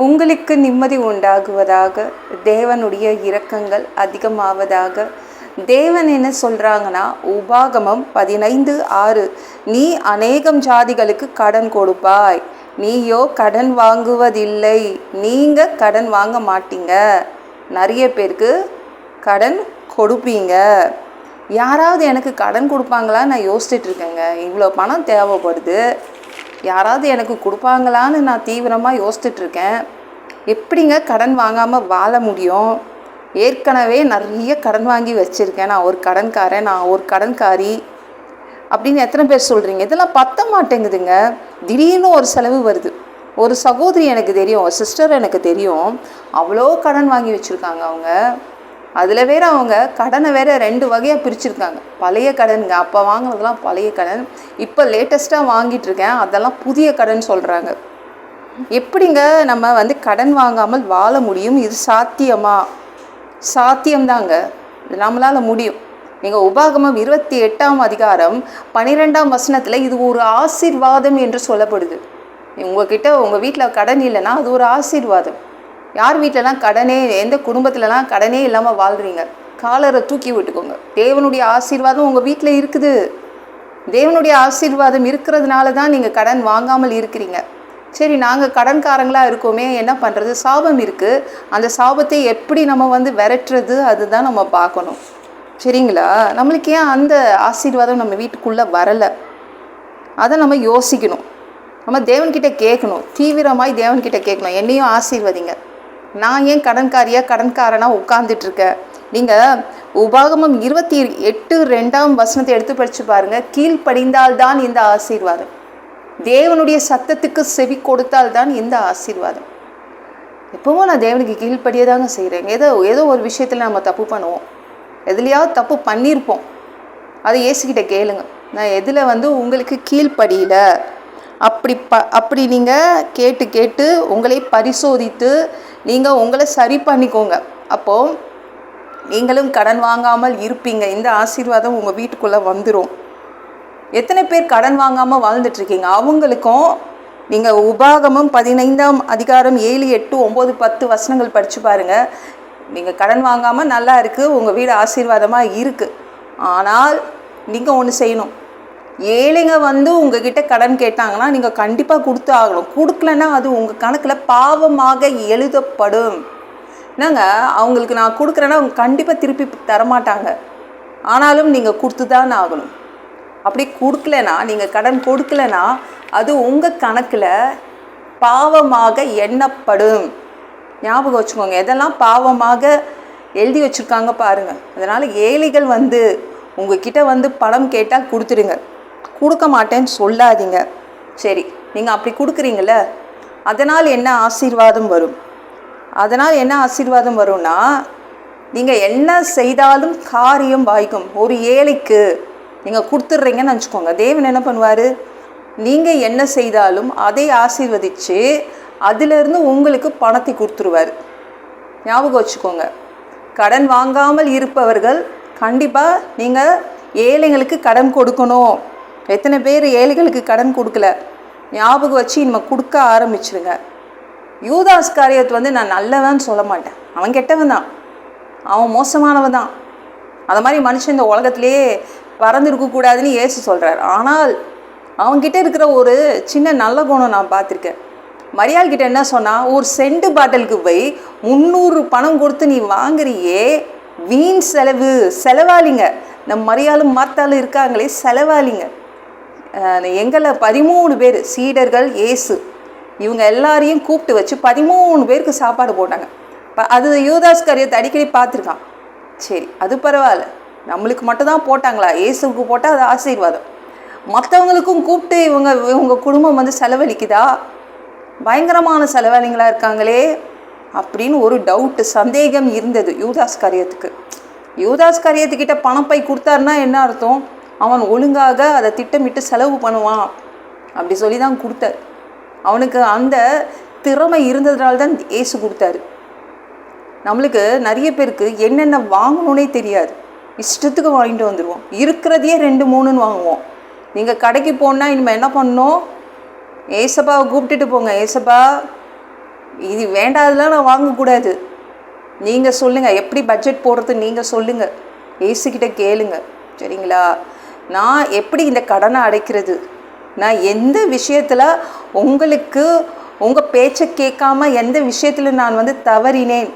உங்களுக்கு நிம்மதி உண்டாகுவதாக. தேவனுடைய இரக்கங்கள் அதிகமாவதாக. தேவன் என்ன சொல்கிறாங்கன்னா, உபாகமம் 15:6, நீ அநேகம் ஜாதிகளுக்கு கடன் கொடுப்பாய், நீயோ கடன் வாங்குவதில்லை. நீங்கள் கடன் வாங்க மாட்டீங்க, நிறைய பேருக்கு கடன் கொடுப்பீங்க. யாராவது எனக்கு கடன் கொடுப்பாங்களான்னு நான் யோசிச்சுட்டு இருக்கேங்க. இவ்வளோ பணம் தேவைப்படுது, யாராவது எனக்கு கொடுப்பாங்களான்னு நான் தீவிரமாக யோசிச்சுட்ருக்கேன். எப்படிங்க கடன் வாங்காமல் வாழ முடியும்? ஏற்கனவே நிறைய கடன் வாங்கி வச்சுருக்கேன், நான் ஒரு கடன்காரன், நான் ஒரு கடன்காரி அப்படின்னு எத்தனை பேர் சொல்கிறீங்க? இதெல்லாம் பத்த மாட்டேங்குதுங்க. திடீர்னு ஒரு செலவு வருது. ஒரு சகோதரி எனக்கு தெரியும், ஒரு சிஸ்டர் எனக்கு தெரியும், அவ்வளோ கடன் வாங்கி வச்சுருக்காங்க அவங்க. அதில் வேறு அவங்க கடனை வேறு 2 வகையாக பிரிச்சுருக்காங்க. பழைய கடனுங்க, அப்போ வாங்கினதுலாம் பழைய கடன், இப்போ லேட்டஸ்ட்டாக வாங்கிட்டுருக்கேன், அதெல்லாம் புதிய கடன் சொல்கிறாங்க. எப்படிங்க நம்ம கடன் வாங்காமல் வாழ முடியும்? இது சாத்தியமா? சாத்தியம்தாங்க, இது நம்மளால் முடியும். நீங்கள் உபாகமம் 28ஆம் அதிகாரம் 12ஆம் வசனத்தில் இது ஒரு ஆசீர்வாதம் என்று சொல்லப்படுது. உங்ககிட்ட உங்கள் வீட்டில் கடன் இல்லைன்னா அது ஒரு ஆசீர்வாதம். யார் வீட்டிலலாம் கடனே, எந்த குடும்பத்துலலாம் கடனே இல்லாமல் வாழ்கிறீங்க, காலரை தூக்கி விட்டுக்கோங்க. தேவனுடைய ஆசீர்வாதம் உங்கள் வீட்டில் இருக்குது. தேவனுடைய ஆசீர்வாதம் இருக்கிறதுனால தான் நீங்கள் கடன் வாங்காமல் இருக்கிறீங்க. சரி, நாங்கள் கடன்காரங்களாக இருக்கோமே, என்ன பண்ணுறது? சாபம் இருக்குது. அந்த சாபத்தை எப்படி நம்ம விரட்டுறது, அதுதான் நம்ம பார்க்கணும். சரிங்களா? நம்மளுக்கு ஏன் அந்த ஆசீர்வாதம் நம்ம வீட்டுக்குள்ளே வரலை, அதை நம்ம யோசிக்கணும். நம்ம தேவன்கிட்ட கேட்கணும், தீவிரமாய் தேவன்கிட்ட கேட்கணும், என்னையும் ஆசீர்வதிங்க, நான் ஏன் கடன்காரனாக உட்கார்ந்துட்டுருக்கேன். நீங்கள் உபாகமம் 28:2ஆம் வசனத்தை எடுத்து படித்து பாருங்கள். கீழ்ப்படிந்தால்தான் இந்த ஆசீர்வாதம், தேவனுடைய சத்தத்துக்கு செவி கொடுத்தால்தான் இந்த ஆசீர்வாதம். எப்பவும் நான் தேவனுக்கு கீழ்ப்படியே தாங்க செய்கிறேன். ஏதோ ஒரு விஷயத்தில் நம்ம தப்பு பண்ணுவோம், எதுலையாவது தப்பு பண்ணியிருப்போம், அதை இயேசுகிட்ட கேளுங்க. நான் எதில் உங்களுக்கு கீழ்ப்படியல, அப்படி நீங்கள் கேட்டு உங்களை பரிசோதித்து நீங்கள் உங்களை சரி பண்ணிக்கோங்க. அப்போது நீங்களும் கடன் வாங்காமல் இருப்பீங்க. இந்த ஆசீர்வாதம் உங்கள் வீட்டுக்குள்ளே வந்துடும். எத்தனை பேர் கடன் வாங்காமல் வாழ்ந்துட்டுருக்கீங்க? அவங்களுக்கும் நீங்கள் உபாகமம் 15ஆம் அதிகாரம் 7, 8, 9, 10 வசனங்கள் படித்து பாருங்கள். நீங்கள் கடன் வாங்காமல் நல்லா இருக்குது, உங்கள் வீடு ஆசீர்வாதமாக இருக்குது. ஆனால் நீங்கள் ஒன்று செய்யணும். ஏழைங்க உங்ககிட்ட கடன் கேட்டாங்கன்னா நீங்கள் கண்டிப்பாக கொடுத்து ஆகணும். கொடுக்கலன்னா அது உங்கள் கணக்கில் பாவமாக எழுதப்படும். என்னங்க, அவங்களுக்கு நான் கொடுக்குறேன்னா அவங்க கண்டிப்பாக திருப்பி தரமாட்டாங்க, ஆனாலும் நீங்கள் கொடுத்து தான் ஆகணும். அப்படி கொடுக்கலனா, நீங்கள் கடன் கொடுக்கலனா அது உங்கள் கணக்கில் பாவமாக எண்ணப்படும். ஞாபகம் வச்சுக்கோங்க, எதெல்லாம் பாவமாக எழுதி வச்சுருக்காங்க பாருங்கள். அதனால் ஏழைகள் உங்ககிட்ட பணம் கேட்டால் கொடுத்துடுங்க, கொடுக்க மாட்டேன்னு சொல்லாதீங்க. சரி, நீங்கள் அப்படி கொடுக்குறீங்கள, அதனால் என்ன ஆசீர்வாதம் வரும்? அதனால் என்ன ஆசீர்வாதம் வரும்னா, நீங்கள் என்ன செய்தாலும் காரியம் வாய்க்கும். ஒரு ஏழைக்கு நீங்கள் கொடுத்துட்றீங்கன்னு நினச்சிக்கோங்க, தேவன் என்ன பண்ணுவார்? நீங்கள் என்ன செய்தாலும் அதை ஆசீர்வதித்து அதிலிருந்து உங்களுக்கு பணத்தை கொடுத்துருவார். ஞாபகம் வச்சுக்கோங்க, கடன் வாங்காமல் இருப்பவர்கள் கண்டிப்பாக நீங்கள் ஏழைங்களுக்கு கடன் கொடுக்கணும். எத்தனை பேர் ஏழைகளுக்கு கடன் கொடுக்கல? ஞாபகம் வச்சு நம்ம கொடுக்க ஆரம்பிச்சிருங்க. யூதாஸ் காரியத்தை நான் நல்லவன் சொல்ல மாட்டேன், அவன் கெட்டவன் தான், அவன் மோசமானவன் தான். அந்த மாதிரி மனுஷன் இந்த உலகத்திலே பறந்துருக்கக்கூடாதுன்னு இயேசு சொல்கிறார். ஆனால் அவன்கிட்ட இருக்கிற ஒரு சின்ன நல்ல குணம் நான் பார்த்துருக்கேன். மரியாள் கிட்ட என்ன சொன்னால், ஒரு சென்ட் பாட்டிலுக்கு போய் 300 பணம் கொடுத்து நீ வாங்குறியே, வீண் செலவாளிங்க. இந்த மரியாளும் மார்த்தாலும் இருக்காங்களே, செலவாளிங்க. எங்களை 13 பேர் சீடர்கள், இயேசு இவங்க எல்லாரையும் கூப்பிட்டு வச்சு 13 பேருக்கு சாப்பாடு போட்டாங்க. அது யூதாஸ் காரியத்தை அடிக்கடி பார்த்துருக்கான். சரி, அது பரவாயில்ல, நம்மளுக்கு மட்டும்தான் போட்டாங்களா? இயேசுக்கு போட்டால் அது ஆசீர்வாதம். மற்றவங்களுக்கும் கூப்பிட்டு இவங்க குடும்பம் செலவழிக்குதா? பயங்கரமான செலவாளிங்களாக இருக்காங்களே அப்படின்னு ஒரு டவுட்டு, சந்தேகம் இருந்தது யூதாஸ் காரியத்துக்கு. யூதாஸ் காரியத்துக்கிட்ட பணப்பை கொடுத்தாருன்னா என்ன அர்த்தம்? அவன் ஒழுங்காக அதை திட்டமிட்டு செலவு பண்ணுவான் அப்படி சொல்லி தான் கொடுத்தார். அவனுக்கு அந்த திறமை இருந்ததுனால தான் இயேசு கொடுத்தாரு. நம்மளுக்கு நிறைய பேருக்கு என்னென்ன வாங்கணுன்னே தெரியாது, இஷ்டத்துக்கு வாங்கிட்டு வந்துடுவோம். இருக்கிறதையே 2, 3ன்னு வாங்குவோம். நீங்கள் கடைக்கு போனால் இனிமேல் என்ன பண்ணணும்? ஏசப்பாவை கூப்பிட்டுட்டு போங்க. ஏசப்பா, இது வேண்டாதெல்லாம் நான் வாங்கக்கூடாது. நீங்கள் சொல்லுங்கள், எப்படி பட்ஜெட் போடுறது நீங்கள் சொல்லுங்கள், ஏசுக்கிட்ட கேளுங்க. சரிங்களா? நான் எப்படி இந்த கடனை அடைக்கிறது, நான் எந்த விஷயத்தில் உங்களுக்கு உங்கள் பேச்சை கேட்காம எந்த விஷயத்தில் நான் தவறினேன்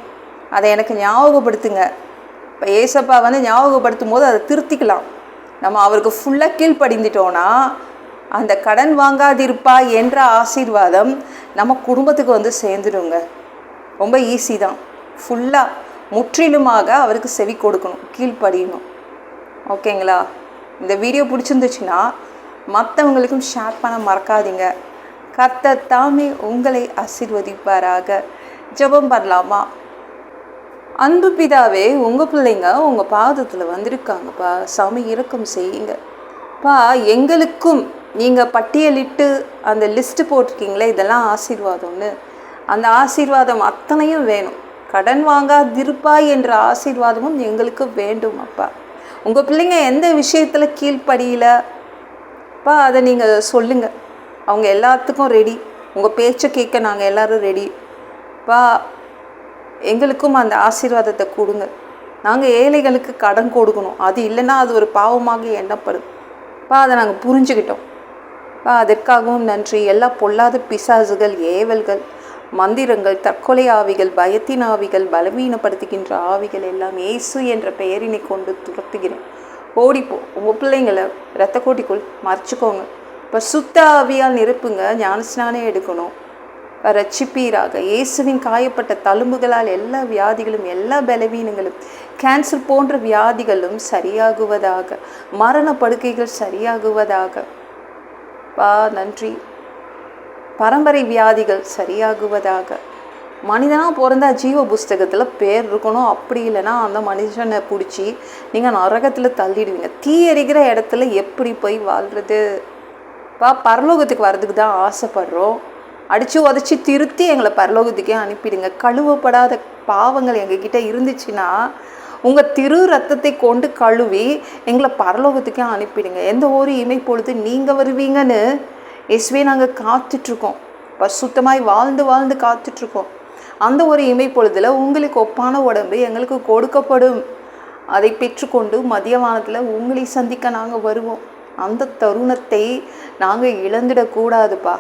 அதை எனக்கு ஞாபகப்படுத்துங்க. இப்போ ஏசப்பா ஞாபகப்படுத்தும் போது அதை திருத்திக்கலாம். நம்ம அவருக்கு ஃபுல்லாக கீழ்ப்படிந்துட்டோன்னா அந்த கடன் வாங்காதிருப்பா என்ற ஆசீர்வாதம் நம்ம குடும்பத்துக்கு சேர்ந்துடுங்க. ரொம்ப ஈஸி தான். ஃபுல்லாக முற்றிலுமாக அவருக்கு செவி கொடுக்கணும், கீழ்ப்படியணும். ஓகேங்களா? இந்த வீடியோ பிடிச்சிருந்துச்சுன்னா மற்றவங்களுக்கும் ஷேர் பண்ண மறக்காதீங்க. கர்த்தர் தாமே உங்களை ஆசீர்வதிப்பாராக. ஜெபம் பண்ணலாமா? அன்பு பிதாவே, உங்கள் பிள்ளைங்க உங்கள் பாதத்தில் வந்திருக்காங்கப்பா. சாமி இரக்கம் செய்யுங்கப்பா. எங்களுக்கும் நீங்கள் பட்டியலிட்டு அந்த லிஸ்ட்டு போட்டிருக்கீங்களே, இதெல்லாம் ஆசீர்வாதம்னு, அந்த ஆசீர்வாதம் அத்தனையும் வேணும். கடன் வாங்காதிருப்பாய் என்ற ஆசீர்வாதமும் எங்களுக்கு வேண்டும் அப்பா. உங்கள் பிள்ளைங்க எந்த விஷயத்தில் கீழ்ப்படியிலப்பா அதை நீங்கள் சொல்லுங்கள். அவங்க எல்லாத்துக்கும் ரெடி. உங்கள் பேச்சை கேட்க நாங்கள் எல்லோரும் ரெடிப்பா. எங்களுக்கும் அந்த ஆசீர்வாதத்தை கொடுங்க. நாங்கள் ஏழைகளுக்கு கடன் கொடுக்கணும், அது இல்லைன்னா அது ஒரு பாவமாக எண்ணப்படும்ப்பா. அதை நாங்கள் புரிஞ்சுக்கிட்டோம்ப்பா. அதற்காகவும் நன்றி. எல்லா பொல்லாத பிசாசுகள், ஏவல்கள், மந்திரங்கள், தற்கொலை ஆவிகள், பயத்தின் ஆவிகள், பலவீனப்படுத்துகின்ற ஆவிகள் எல்லாம் இயேசு என்ற பெயரினை கொண்டு துரத்துகிறேன். ஓடிப்போ. உங்கள் பிள்ளைங்களை இரத்த கோட்டிக்குள் மறைச்சிக்கோங்க. இப்போ சுத்த ஆவியால் நிரப்புங்க. ஞானஸ்நானம் எடுக்கணும். ரட்சிப்பீராக. இயேசுவின் காயப்பட்ட தழும்புகளால் எல்லா வியாதிகளும், எல்லா பலவீனங்களும், கேன்சர் போன்ற வியாதிகளும் சரியாகுவதாக. மரண படுக்கைகள் சரியாகுவதாக. பா நன்றி. பரம்பரை வியாதிகள் சரியாகுவதாக. மனிதனாக பிறந்தா ஜீவ புஸ்தகத்தில் பேர் இருக்கணும். அப்படி இல்லைன்னா அந்த மனுஷனை பிடிச்சி நீங்கள் நரகத்தில் தள்ளிடுவீங்க. தீ எரிக்கிற இடத்துல எப்படி போய் வாழ்கிறது? பரலோகத்துக்கு வர்றதுக்கு தான் ஆசைப்படுறோம். அடித்து உதச்சி திருத்தி எங்களை பரலோகத்துக்கே அனுப்பிடுங்க. கழுவப்படாத பாவங்கள் எங்ககிட்ட இருந்துச்சுன்னா உங்கள் திரு ரத்தத்தை கொண்டு கழுவி எங்களை பரலோகத்துக்கே அனுப்பிடுங்க. எந்த ஒரு இமைப்பொழுது நீங்கள் வருவீங்கன்னு இயேசுவே நாங்கள் காத்துட்ருக்கோம். சுத்தமாய் வாழ்ந்து வாழ்ந்து காத்துட்ருக்கோம். அந்த ஒரு இமைப்பொழுதில் உங்களுக்கு ஒப்பான உடம்பு எங்களுக்கு கொடுக்கப்படும். அதை பெற்றுக்கொண்டு மதியவானத்தில் உங்களை சந்திக்க நாங்கள் வருவோம். அந்த தருணத்தை நாங்கள் இழந்துடக்கூடாதுப்பா.